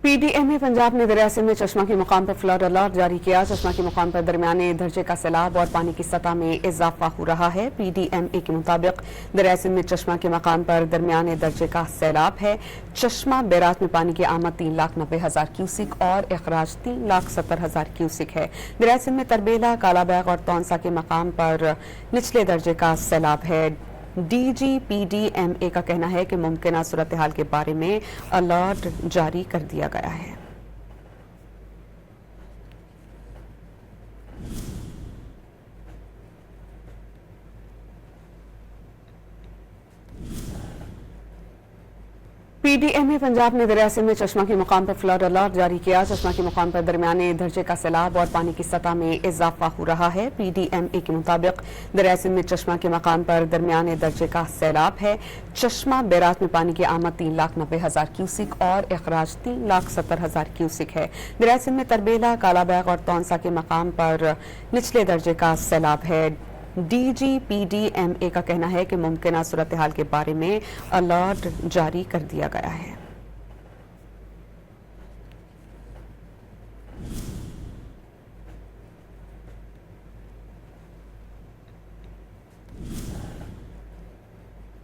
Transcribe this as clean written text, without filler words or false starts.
PDMA Punjab ने दरिया सिंध में चश्मा के मुकाम पर फ्लड अलर्ट जारी किया। चश्मा के मुकाम पर दरमियाने दर्जे का सैलाब और पानी की सतह में इजाफा हो रहा है। PDMA के मुताबिक दरिया सिंध में चश्मा के मुकाम पर दरमियाने दर्जे का सैलाब है। चश्मा बैराज में पानी की आमद 3,90,000 क्यूसिक और अखराज 3,70,000 क्यूसिक है। दरिया सिंध में तरबेला, कालाबैग और तौनसा के मकाम पर निचले दर्जे का सैलाब है। DG PDMA का कहना है कि मुमकिन सूरत हाल के बारे में अलर्ट जारी कर दिया गया है। PDMA पंजाब ने दरिया सिंध में चश्मा के मुकाम पर फ्लड अलर्ट जारी किया। चश्मा के मुकाम पर दरमियाने दर्जे का सैलाब और पानी की सतह में इजाफा हो रहा है। PDMA के मुताबिक दरिया सिंध में चश्मा के मुकाम पर दरमियाने दर्जे का सैलाब है। चश्मा बैराज में पानी की आमद 3,90,000 क्यूसिक और अखराज 3,70,000 क्यूसिक है। दरिया सिंध में तरबेला, कालाबैग और तौनसा के मकाम पर निचले दर्जे का सैलाब है। DG PDMA का कहना है कि मुमकिन सूरत हाल के बारे में अलर्ट जारी कर दिया गया है।